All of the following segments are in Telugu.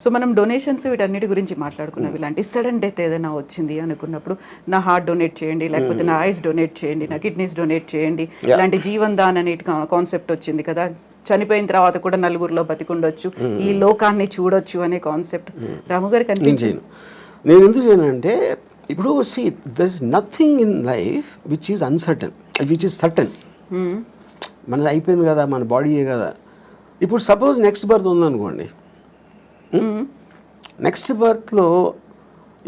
సో మనం డొనేషన్స్ వీటన్నిటి గురించి మాట్లాడుకున్నాం. ఇలాంటి సడన్ డెత్ ఏదైనా వచ్చింది అనుకున్నప్పుడు నా హార్ట్ డొనేట్ చేయండి, లేకపోతే నా ఐస్ డొనేట్ చేయండి, నా కిడ్నీస్ డొనేట్ చేయండి, ఇలాంటి జీవన్ దాన్ అనే కాన్సెప్ట్ వచ్చింది కదా. చనిపోయిన తర్వాత కూడా నలుగురిలో బతికుండొచ్చు, ఈ లోకాన్ని చూడొచ్చు అనే కాన్సెప్ట్ రాము గారికి అనిపించింది. నేను ఎందుకు అంటే ఇప్పుడు see there is nothing in life which is uncertain, which is certain. మనది అయిపోయింది కదా, మన బాడీయే కదా. ఇప్పుడు సపోజ్ నెక్స్ట్ బర్త్ ఉందనుకోండి, నెక్స్ట్ బర్త్లో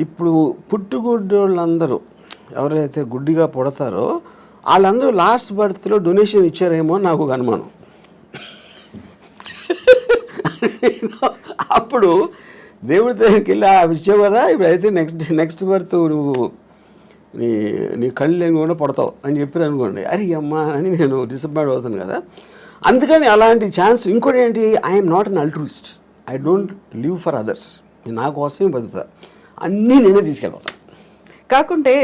ఇప్పుడు పుట్టుగుడ్డోళ్ళందరూ ఎవరైతే గుడ్డిగా పుడతారో వాళ్ళందరూ లాస్ట్ బర్త్లో డొనేషన్ ఇచ్చారేమో నాకు ఒక అనుమానం. అప్పుడు దేవుడి దగ్గరికి వెళ్ళి ఇచ్చావు కదా, ఇప్పుడైతే నెక్స్ట్ బర్త్ నువ్వు నీ కళ్ళు కూడా పడతావు అని చెప్పారు అనుకోండి, అరే అమ్మా అని నేను డిసప్పాయింట్ అవుతాను కదా. అందుకని అలాంటి ఛాన్స్. ఇంకోటి ఏంటి, I'm not an అల్ట్రూయిస్ట్, I don't live for others. నా కోసమే బతుకుతా, అన్నీ నేనే తీసుకెళ్ళిపోతాను. కాకుంటే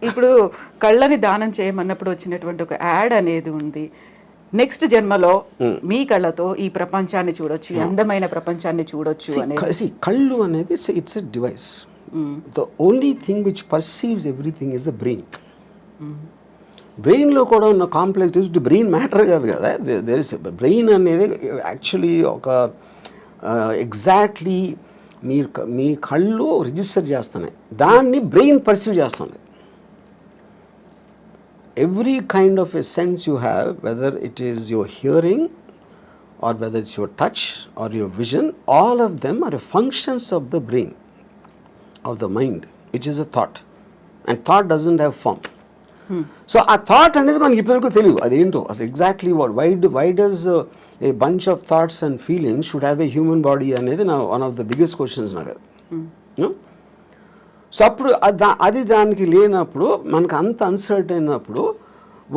ఇప్పుడు కళ్ళని దానం చేయమన్నప్పుడు వచ్చినటువంటి ఒక యాడ్ అనేది ఉంది, నెక్స్ట్ జన్మలో మీ కళ్ళతో ఈ ప్రపంచాన్ని చూడొచ్చు, అందమైన ప్రపంచాన్ని చూడొచ్చు అనేది. కళ్ళు అనేది it's a device. The only thing which perceives everything is the brain. బ్రెయిన్లో కూడా ఉన్న కాంప్లెక్స్ బ్రెయిన్ మ్యాటర్ కాదు కదా. దేర్ ఇస్ బ్రెయిన్ అనేది యాక్చువల్లీ ఒక ఎగ్జాక్ట్లీ మీ కళ్ళు రిజిస్టర్ చేస్తున్నాయి, దాన్ని బ్రెయిన్ పర్సీవ్ చేస్తుంది. Every kind of a sense you have, whether it is your hearing or whether it's your touch or your vision, all of them are functions of the brain, of the mind, which is a thought, and thought doesn't have form. So a thought అనేది మనకి ఇప్పటివరకు తెలియదు అదేంటో అసలు exactly why does a bunch of thoughts and feelings should have a human body అనేది నా one of the biggest questions నాకు. సో అప్పుడు అది దానికి లేనప్పుడు మనకు అంత అన్సర్ట్ అయినప్పుడు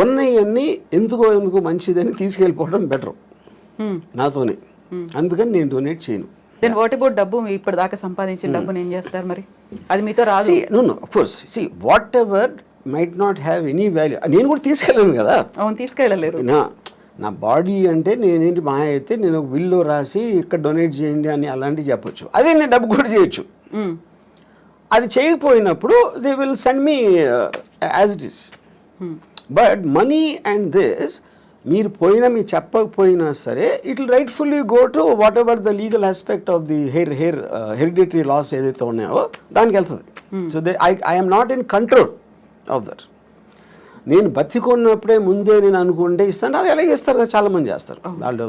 ఉన్నవన్నీ ఎందుకో మంచిదని తీసుకెళ్ళిపోవడం బెటర్ నాతోనే. అందుకని నేను డొనేట్ చేయను. దెన్ వాట్ అబౌట్ డబ్బు? ఇప్పటిదాకా సంపాదించిన డబ్బుని ఏం చేస్తారు మరి? అది మీతో రాదు. No of course see whatever might not have any value. నేను కూడా తీసుకెళ్ళాను కదా. అవును, తీసుకెళ్ళలేరు. నా బాడీ అంటే నేనేంటి మా అయితే నేను ఒక బిల్లో రాసి ఇక్కడ డొనేట్ చేయండి అని అలాంటివి చెప్పొచ్చు. అదే నేను డబ్బు కూడా చేయొచ్చు. అది చేయకపోయినప్పుడు they will send me as it is. But money and this మీరు మీరు చెప్పకపోయినా సరే it will rightfully go to whatever the legal aspect of the hereditary laws ఏదైతే ఉన్నాయో దానికి వెళ్తుంది. So I'm not in control of that. నేను బతికున్నప్పుడే ముందే నేను అనుకుంటే ఇస్తాను, అది ఎలాగే ఇస్తారు కదా, చాలామంది చేస్తారు. వాళ్ళు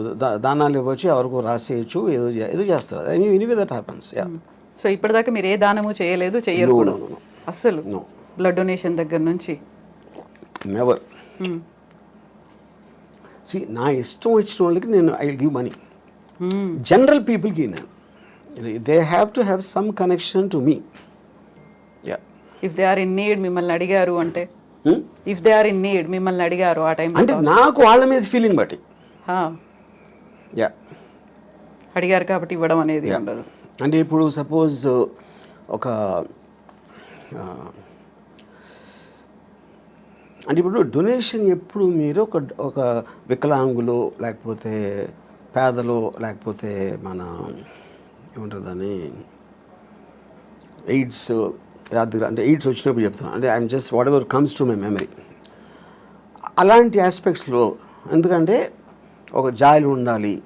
దానాలు ఇవ్వచ్చు, ఎవరికో రాసేయచ్చు, ఏదో చేస్తారు. Anyway that happens. సో ఇప్పటిదాకా మీరు ఏ దానము చేయలేదు, చెయ్యరు అస్సలు? బ్లడ్ డొనేషన్ దగ్గర నుంచి నెవర్. సి నా ఇష్టం వచ్చిన వాళ్ళకి నేను I will give money. General పీపుల్కి నేను they have to have some connection to me. If they are in need మిమ్మల్ని అడిగారు అంటే, if they are in need మిమ్మల్ని అడిగారు ఆ టైం అంటే నాకు వాళ్ళ మీద ఫీలింగ్ బట్టి అడిగారు కాబట్టి ఇవ్వడం అనేది ఉండదు. అంటే ఇప్పుడు సపోజ్ ఒక అంటే ఇప్పుడు డొనేషన్ ఎప్పుడు మీరు ఒక వికలాంగులు లేకపోతే పేదలు లేకపోతే మన ఏమంటారు దాన్ని ఎయిడ్స్ అంటే ఎయిడ్స్ వచ్చినప్పుడు చెప్తున్నాను. అంటే I'm just what ever comes to my memory. అలాంటి ఆస్పెక్ట్స్లో ఎందుకంటే ఒక జాలి ఉండాలి,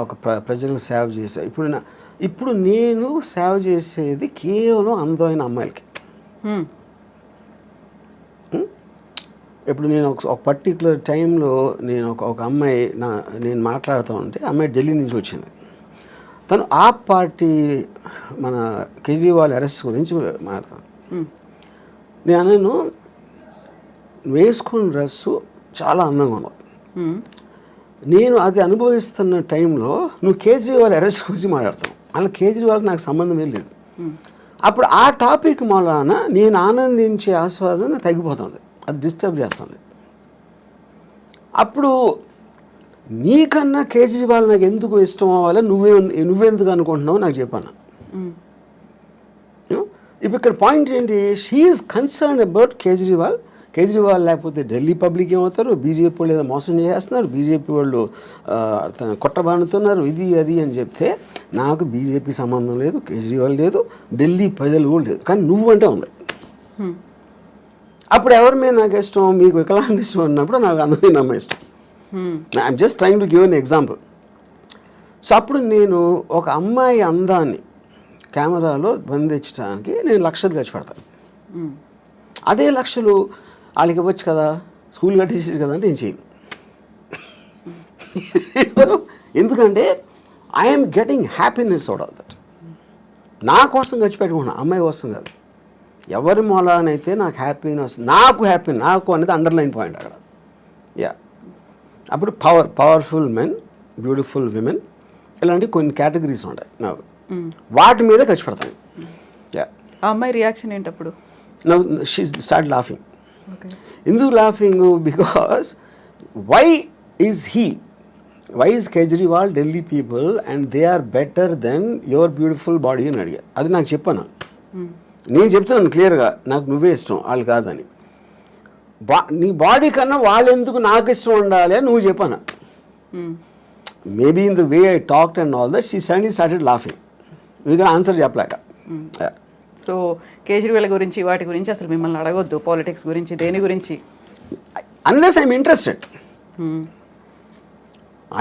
ఒక ప్రజలకు సేవ చేసే. ఇప్పుడు నేను సేవ చేసేది కేవలం అందమైన అమ్మాయిలకి. ఇప్పుడు నేను ఒక పర్టికులర్ టైంలో నేను ఒక అమ్మాయి నేను మాట్లాడుతూ ఉంటే, అమ్మాయి ఢిల్లీ నుంచి వచ్చింది. తను ఆప్ పార్టీ మన కేజ్రీవాల్ అరెస్ట్ గురించి మాట్లాడతాను. నేను వేసుకున్న డ్రెస్సు చాలా అందంగా ఉన్నావు. నేను అది అనుభవిస్తున్న టైంలో నువ్వు కేజ్రీవాల్ అరెస్ట్ గురించి మాట్లాడతావు. అలా కేజ్రీవాల్కి నాకు సంబంధమే లేదు. అప్పుడు ఆ టాపిక్ మూలాన నేను ఆనందించే ఆస్వాదన తగ్గిపోతుంది, అది డిస్టర్బ్ చేస్తుంది. అప్పుడు నీకన్నా కేజ్రీవాల్ నాకు ఎందుకు ఇష్టం అవ్వాలి, నువ్వెందుకు అనుకుంటున్నావు నాకు చెప్పాను. ఇప్పుడు ఇక్కడ పాయింట్ ఏంటి, she is concern about Kejriwal. Kejriwal లేకపోతే ఢిల్లీ పబ్లిక్ ఏమవుతారు, బీజేపీ వాళ్ళు ఏదో మోసం చేస్తున్నారు, బీజేపీ వాళ్ళు కొట్టబానుతున్నారు, ఇది అది అని చెప్తే నాకు బీజేపీ సంబంధం లేదు, కేజ్రీవాల్ లేదు, ఢిల్లీ ప్రజలు కూడా లేదు, కానీ నువ్వంటే ఉంది. అప్పుడు ఎవరి మీద నాకు ఇష్టం, మీకు వికలాంగ ఇష్టం అన్నప్పుడు నాకు అందరినీ నమ్మ ఇష్టం. I'm just trying to give an example. So అప్పుడు నేను ఒక అమ్మాయి అందాన్ని కెమెరాలో బంధించడానికి నేను లక్షలు ఖర్చు పెడతాను. అదే లక్షలు వాళ్ళకి ఇవ్వచ్చు కదా, స్కూల్ కట్టేసేది కదా అంటే నేను చేయను. ఎందుకంటే I'm getting happiness out of that. నా కోసం ఖర్చు పెట్టుకున్నాను, అమ్మాయి కోసం కాదు. ఎవరి మూలానైతే నాకు హ్యాపీనెస్, నాకు అనేది అండర్లైన్ పాయింట్ అక్కడ. యా, అప్పుడు పవర్ఫుల్ మెన్, బ్యూటిఫుల్ విమెన్, ఇలాంటి కొన్ని కేటగిరీస్ ఉంటాయి నాకు, వాటి మీద ఖర్చు పెడతాను. యా, ఆ అమ్మాయి రియాక్షన్ ఏంటప్పుడు? Now she start laughing. ఎందుకు laughing? Because why is Kejriwal Delhi people and they are better than your beautiful body అని అడిగా. అది నాకు చెప్పాను. నేను చెప్తున్నాను క్లియర్గా, నాకు నువ్వే ఇష్టం, వాళ్ళు కాదని. నీ బాడీ కన్నా వాళ్ళు ఎందుకు నాకు ఇష్టం ఉండాలి అని నువ్వు చెప్పాను. Maybe in the way I talked and all that she suddenly started laughing. ఎందుకంటే ఆన్సర్ చెప్పలేక. సో కేజ్రీవాల్ గురించి వాటి గురించి అసలు మిమ్మల్ని అడగొద్దు, పాలిటిక్స్ గురించి, దేని గురించి, unless I'm interested.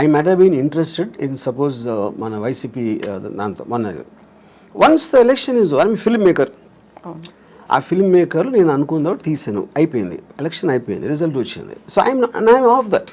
I might have been interested in suppose మన వైసీపీ దాంతో మొన్న once the election is, I'm film maker. ఆ ఫిల్మ్ మేకర్ నేను అనుకున్న తీసాను, అయిపోయింది, ఎలక్షన్ అయిపోయింది, రిజల్ట్ వచ్చింది. So I'm off that.